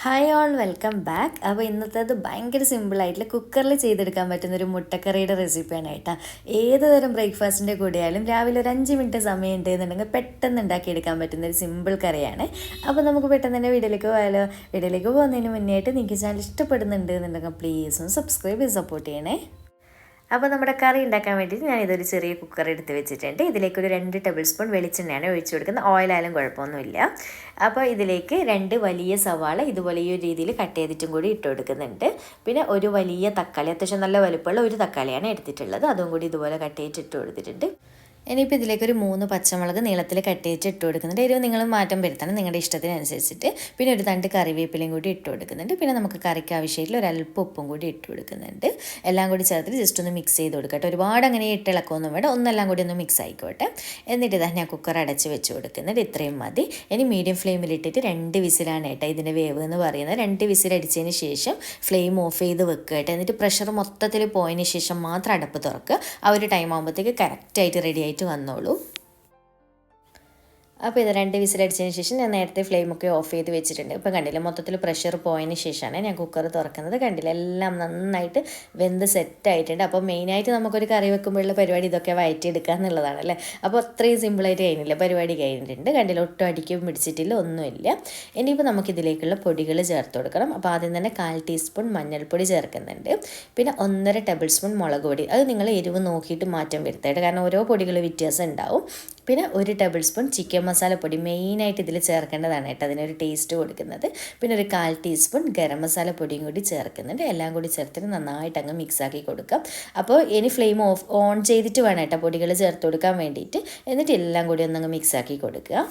Hi all welcome back. അപ്പോൾ ഇന്നത്തേത് ഭയങ്കര സിമ്പിളായിട്ടുള്ള കുക്കറിൽ ചെയ്തെടുക്കാൻ പറ്റുന്നൊരു മുട്ടക്കറിയുടെ റെസിപ്പിയാണ് കേട്ടോ. ഏത് തരം ബ്രേക്ക്ഫാസ്റ്റിൻ്റെ കൂടെയായാലും രാവിലെ ഒരു 5 മിനിറ്റ് സമയം ഉണ്ട് എന്നുണ്ടെങ്കിൽ പെട്ടെന്ന് ഉണ്ടാക്കിയെടുക്കാൻ പറ്റുന്നൊരു സിമ്പിൾ കറിയാണ്. അപ്പോൾ നമുക്ക് പെട്ടെന്ന് തന്നെ വീഡിയോയിലേക്ക് പോയാലോ. വീഡിയോയിലേക്ക് പോകുന്നതിന് മുന്നേ ആയിട്ട് നിങ്ങൾക്ക് ചാനൽ ഇഷ്ടപ്പെടുന്നുണ്ട് എന്നുണ്ടെങ്കിൽ പ്ലീസ് ഒന്ന് സബ്സ്ക്രൈബ് ചെയ്ത് സപ്പോർട്ട് ചെയ്യണേ. അപ്പോൾ നമ്മുടെ കറി ഉണ്ടാക്കാൻ വേണ്ടിയിട്ട് ഞാനിതൊരു ചെറിയ കുക്കർ എടുത്ത് വെച്ചിട്ടുണ്ട്. ഇതിലേക്കൊരു 2 ടേബിൾ സ്പൂൺ വെളിച്ചെണ്ണയാണ് ഒഴിച്ചു കൊടുക്കുന്നത്. ഓയിലായാലും കുഴപ്പമൊന്നുമില്ല. അപ്പോൾ ഇതിലേക്ക് 2 വലിയ സവാള ഇതുപോലെ ഈ ഒരു രീതിയിൽ കട്ട് ചെയ്തിട്ടും കൂടി ഇട്ട് കൊടുക്കുന്നുണ്ട്. പിന്നെ ഒരു വലിയ തക്കാളി, അത്യാവശ്യം നല്ല വലുപ്പമുള്ള ഒരു തക്കാളിയാണ് എടുത്തിട്ടുള്ളത്, അതും കൂടി ഇതുപോലെ കട്ട് ചെയ്തിട്ട് ഇട്ട് കൊടുത്തിട്ടുണ്ട്. ഇനിയിപ്പോൾ ഇതിലേക്കൊരു 3 പച്ചമുളക് നീളത്തിൽ കട്ട് ചെയ്തിട്ട് ഇട്ട് കൊടുക്കുന്നുണ്ട്. എരിവ് നിങ്ങൾ മാറ്റം വരുത്തണം നിങ്ങളുടെ ഇഷ്ടത്തിനനുസരിച്ചിട്ട്. പിന്നെ ഒരു 2 കറിവേപ്പിലയും കൂടി ഇട്ട് കൊടുക്കുന്നുണ്ട്. പിന്നെ നമുക്ക് കറിക്ക് ആവശ്യമായിട്ടുള്ള ഒരു അല്പം ഉപ്പും കൂടി ഇട്ട് കൊടുക്കുന്നുണ്ട്. എല്ലാം കൂടി ചേർത്തിട്ട് ജസ്റ്റ് ഒന്ന് മിക്സ് ചെയ്ത് കൊടുക്കട്ടെ. ഒരുപാട് അങ്ങനെ ഇട്ടിളക്കൊന്നും വേണ്ട, ഒന്നെല്ലാം കൂടി ഒന്ന് മിക്സ് ആയിക്കോട്ടെ. എന്നിട്ട് ഇതാ ഞാൻ കുക്കർ അടച്ച് വെച്ച് കൊടുക്കുന്നുണ്ട്. ഇത്രയും മതി. ഇനി മീഡിയം ഫ്ലെയിമിലിട്ടിട്ട് 2 വിസിലാണ് കേട്ടോ ഇതിൻ്റെ വേവ് എന്ന് പറയുന്നത്. 2 വിസിൽ അടിച്ചതിന് ശേഷം ഫ്ലെയിം ഓഫ് ചെയ്ത് വെക്കുക കേട്ടോ. എന്നിട്ട് പ്രഷർ മൊത്തത്തിൽ പോയതിന് ശേഷം മാത്രം അടപ്പ് തുറക്കുക. ആ ഒരു ടൈം ആകുമ്പോഴത്തേക്ക് കറക്റ്റായിട്ട് റെഡി ആയിട്ട് വന്നോളൂ. അപ്പോൾ ഇത് 2 വിസിലടിച്ചതിന് ശേഷം ഞാൻ നേരത്തെ ഫ്ലെയിമൊക്കെ ഓഫ് ചെയ്ത് വെച്ചിട്ടുണ്ട്. ഇപ്പോൾ കണ്ടില്ല, മൊത്തത്തിൽ പ്രഷർ പോയതിന് ശേഷമാണ് ഞാൻ കുക്കർ തുറക്കുന്നത്. കണ്ടില്ല, എല്ലാം നന്നായിട്ട് വെന്ത് സെറ്റായിട്ടുണ്ട്. അപ്പോൾ മെയിനായിട്ട് നമുക്കൊരു കറി വെക്കുമ്പോഴുള്ള പരിപാടി ഇതൊക്കെ വഴറ്റിയെടുക്കുക എന്നുള്ളതാണ് അല്ലേ. അപ്പോൾ അത്രയും സിമ്പിളായിട്ട് കഴിഞ്ഞില്ല, പരിപാടി കഴിഞ്ഞിട്ടുണ്ട്. കണ്ടില്ല, ഒട്ടും അടിക്കും പിടിച്ചിട്ടില്ല, ഒന്നുമില്ല. ഇനിയിപ്പോൾ നമുക്കിതിലേക്കുള്ള പൊടികൾ ചേർത്ത് കൊടുക്കണം. അപ്പോൾ ആദ്യം തന്നെ 1/4 ടീസ്പൂൺ മഞ്ഞൾപ്പൊടി ചേർക്കുന്നുണ്ട്. പിന്നെ 1.5 ടേബിൾ സ്പൂൺ മുളക് പൊടി. അത് നിങ്ങൾ എരിവ് നോക്കിയിട്ട് മാറ്റം വരുത്തായിട്ട്, കാരണം ഓരോ പൊടികൾ വ്യത്യാസം ഉണ്ടാവും. പിന്നെ 1 ടേബിൾ സ്പൂൺ ചിക്കൻ മസാലപ്പൊടി മെയിനായിട്ട് ഇതിൽ ചേർക്കേണ്ടതാണ് കേട്ടോ, അതിനൊരു ടേസ്റ്റ് കൊടുക്കുന്നത്. പിന്നെ ഒരു 1/4 ടീസ്പൂൺ ഗരം മസാല പൊടിയും കൂടി ചേർക്കുന്നുണ്ട്. എല്ലാം കൂടി ചേർത്തിട്ട് നന്നായിട്ട് അങ്ങ് മിക്സാക്കി കൊടുക്കാം. അപ്പോൾ ഇനി ഫ്ലെയിം ഓൺ ചെയ്തിട്ട് വേണം കേട്ടോ പൊടികൾ ചേർത്ത് കൊടുക്കാൻ വേണ്ടിയിട്ട്. എന്നിട്ട് എല്ലാം കൂടി ഒന്നങ്ങ് മിക്സാക്കി കൊടുക്കുക.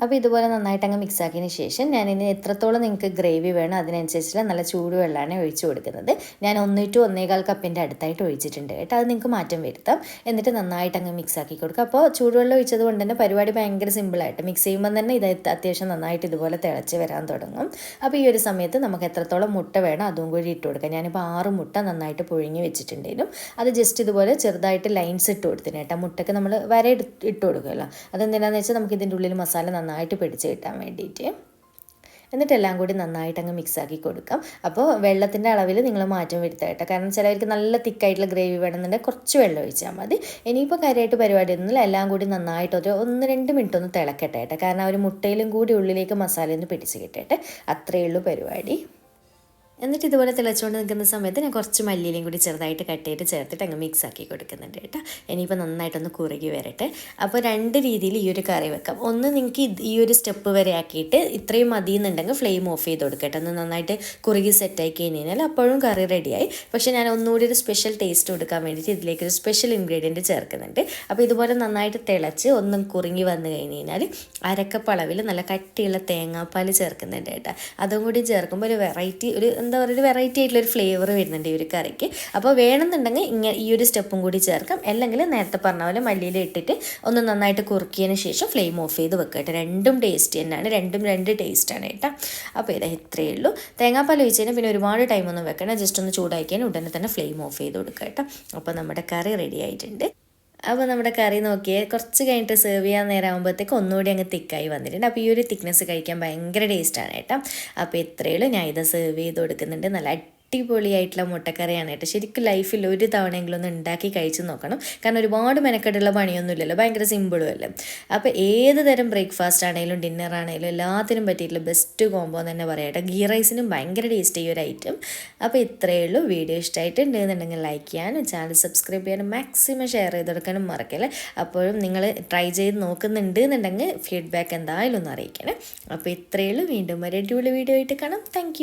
അപ്പോൾ ഇതുപോലെ നന്നായിട്ട് അങ്ങ് മിക്സാക്കിയതിന് ശേഷം ഞാനിനി എത്രത്തോളം നിങ്ങൾക്ക് ഗ്രേവി വേണം അതിനനുസരിച്ചുള്ള നല്ല ചൂടുവെള്ളമാണ് ഒഴിച്ചു കൊടുക്കുന്നത്. ഞാൻ 1 to 1.25 കപ്പിൻ്റെ അടുത്തായിട്ട് ഒഴിച്ചിട്ടുണ്ട് കേട്ടോ. അത് നിങ്ങൾക്ക് മാറ്റം വരുത്താം. എന്നിട്ട് നന്നായിട്ട് അങ്ങ് മിക്സാക്കി കൊടുക്കുക. അപ്പോൾ ചൂടുവെള്ളം ഒഴിച്ചത് കൊണ്ട് തന്നെ പരിപാടി ഭയങ്കര സിമ്പിളായിട്ട് മിക്സ് ചെയ്യുമ്പോൾ തന്നെ ഇത് അത്യാവശ്യം നന്നായിട്ട് ഇതുപോലെ തിളച്ച് വരാൻ തുടങ്ങും. അപ്പോൾ ഈ ഒരു സമയത്ത് നമുക്ക് എത്രത്തോളം മുട്ട വേണം അതും കൂടി ഇട്ട് കൊടുക്കാം. ഞാനിപ്പോൾ 6 മുട്ട നന്നായിട്ട് പുഴുങ്ങി വെച്ചിട്ടുണ്ടായിരുന്നു. അത് ജസ്റ്റ് ഇതുപോലെ ചെറുതായിട്ട് ലൈൻസ് ഇട്ട് കൊടുത്തിന് കേട്ടോ. മുട്ടയ്ക്ക് നമ്മൾ വര ഇട്ട് കൊടുക്കുമല്ലോ. അതെന്തിനാണെന്ന് വെച്ചാൽ നമുക്ക് ഇതിൻ്റെ ഉള്ളിൽ മസാല നന്നായിട്ട് പിടിച്ച് കിട്ടാൻ വേണ്ടിയിട്ട്. എന്നിട്ട് എല്ലാം കൂടി നന്നായിട്ട് അങ്ങ് മിക്സാക്കി കൊടുക്കാം. അപ്പോൾ വെള്ളത്തിൻ്റെ അളവിൽ നിങ്ങൾ മാറ്റം വരുത്തായിട്ട്, കാരണം ചിലവർക്ക് നല്ല തിക്കായിട്ടുള്ള ഗ്രേവി വേണമെന്നുണ്ടെങ്കിൽ കുറച്ച് വെള്ളം ഒഴിച്ചാൽ മതി. ഇനിയിപ്പോൾ കാര്യമായിട്ട് പരിപാടിയൊന്നുമില്ല, എല്ലാം കൂടി നന്നായിട്ട് ഒരു 1-2 മിനിറ്റ് ഒന്ന് തിളക്കട്ടെ കേട്ടോ, കാരണം ആ ഒരു മുട്ടയിലും കൂടി ഉള്ളിലേക്ക് മസാലയൊന്ന് പിടിച്ച് കിട്ടട്ടെ. അത്രയേ ഉള്ളൂ പരിപാടി. എന്നിട്ട് ഇതുപോലെ തിളച്ചുകൊണ്ട് നിൽക്കുന്ന സമയത്ത് ഞാൻ കുറച്ച് മല്ലിയിലയും കൂടി ചെറുതായിട്ട് കട്ട് ചെയ്ത് ചേർത്തിട്ട് അങ്ങ് മിക്സ് ആക്കി കൊടുക്കുന്നുണ്ട് കേട്ടോ. ഇനിയിപ്പോൾ നന്നായിട്ടൊന്ന് കുറുകി വരട്ടെ. അപ്പോൾ 2 രീതിയിൽ ഈ ഒരു കറി വെക്കാം. ഒന്ന് നിങ്ങൾക്ക് ഈ ഒരു സ്റ്റെപ്പ് വരെ ആക്കിയിട്ട് ഇത്രയും മതി എന്നുണ്ടെങ്കിൽ ഫ്ലെയിം ഓഫ് ചെയ്ത് കൊടുക്കട്ടെ. ഒന്ന് നന്നായിട്ട് കുറുകി സെറ്റായി കഴിഞ്ഞാൽ അപ്പോഴും കറി റെഡിയായി. പക്ഷേ ഞാൻ ഒന്നുകൂടി ഒരു സ്പെഷ്യൽ ടേസ്റ്റ് കൊടുക്കാൻ വേണ്ടിയിട്ട് ഇതിലേക്കൊരു സ്പെഷ്യൽ ഇൻഗ്രീഡിയൻറ്റ് ചേർക്കുന്നുണ്ട്. അപ്പോൾ ഇതുപോലെ നന്നായിട്ട് തിളച്ച് ഒന്നും കുറുങ്ങി വന്നു കഴിഞ്ഞാൽ അരക്കപ്പ് അളവിൽ നല്ല കട്ടിയുള്ള തേങ്ങാപ്പാൽ ചേർക്കുന്നുണ്ട് കേട്ടോ. അതും കൂടി ചേർക്കുമ്പോൾ ഒരു വെറൈറ്റി, ഒരു വെറൈറ്റി ആയിട്ടുള്ളൊരു ഫ്ലേവർ വരുന്നുണ്ട് ഈ ഒരു കറിക്ക്. അപ്പോൾ വേണമെന്നുണ്ടെങ്കിൽ ഈ ഒരു സ്റ്റെപ്പും കൂടി ചേർക്കാം. അല്ലെങ്കിൽ നേരത്തെ പറഞ്ഞ പോലെ മല്ലിയിൽ ഇട്ടിട്ട് ഒന്ന് നന്നായിട്ട് കുറുക്കിയതിന് ശേഷം ഫ്ലെയിം ഓഫ് ചെയ്ത് വെക്കട്ടെ. രണ്ടും ടേസ്റ്റ് തന്നെയാണ്, രണ്ടും 2 ടേസ്റ്റാണ് കേട്ടോ. അപ്പോൾ ഇതാ ഇത്രയേ ഉള്ളൂ. തേങ്ങാപ്പാൽ ഒഴിച്ചതിന് പിന്നെ ഒരുപാട് ടൈമൊന്നും വെക്കണം, ജസ്റ്റ് ഒന്ന് ചൂടാക്കിയാൽ ഉടനെ തന്നെ ഫ്ലെയിം ഓഫ് ചെയ്ത് കൊടുക്കുക കേട്ടോ. അപ്പോൾ നമ്മുടെ കറി റെഡി ആയിട്ടുണ്ട്. അപ്പോൾ നമ്മുടെ കറി നോക്കിയാൽ കുറച്ച് കഴിഞ്ഞിട്ട് സെർവ് ചെയ്യാൻ നേരം ആകുമ്പോഴത്തേക്ക് ഒന്നുകൂടി അങ്ങ് തിക്കായി വന്നിട്ടുണ്ട്. അപ്പോൾ ഈ ഒരു തിക്നെസ് കഴിക്കാൻ ഭയങ്കര ടേസ്റ്റാണ് കേട്ടോ. അപ്പോൾ ഇത്രയേ ഉള്ളൂ. ഞാൻ ഇത് സെർവ് ചെയ്ത് കൊടുക്കുന്നുണ്ട്. നല്ല അടിപൊളിയായിട്ടുള്ള മുട്ടക്കറിയാണ് കേട്ടോ. ശരിക്കും ലൈഫിൽ ഒരു തവണയെങ്കിലും ഒന്ന് ഉണ്ടാക്കി കഴിച്ച് നോക്കണം, കാരണം ഒരുപാട് മെനക്കെട്ടുള്ള പണിയൊന്നുമില്ലല്ലോ, ഭയങ്കര സിമ്പിളും അല്ലേ. അപ്പോൾ ഏത് തരം ബ്രേക്ക്ഫാസ്റ്റ് ആണെങ്കിലും ഡിന്നർ ആണെങ്കിലും എല്ലാത്തിനും പറ്റിയിട്ടുള്ള ബെസ്റ്റ് കോംബോ എന്ന് തന്നെ പറയാം കേട്ടോ. ഗീ റൈസിനും ഭയങ്കര ടേസ്റ്റ് ഈ ഒരു ഐറ്റം. അപ്പോൾ ഇത്രയേ ഉള്ളൂ. വീഡിയോ ഇഷ്ടമായിട്ടുണ്ടെന്നുണ്ടെങ്കിൽ ലൈക്ക് ചെയ്യാനും ചാനൽ സബ്സ്ക്രൈബ് ചെയ്യാനും മാക്സിമം ഷെയർ ചെയ്ത് കൊടുക്കാനും മറക്കല്ലേ. അപ്പോഴും നിങ്ങൾ ട്രൈ ചെയ്ത് നോക്കുന്നുണ്ട് എന്നുണ്ടെങ്കിൽ ഫീഡ്ബാക്ക് എന്തായാലും ഒന്ന് അറിയിക്കണേ. അപ്പോൾ ഇത്രയേ ഉള്ളൂ. വീണ്ടും ഒരു അടിപൊളി വീഡിയോ ആയിട്ട് കാണാം. താങ്ക്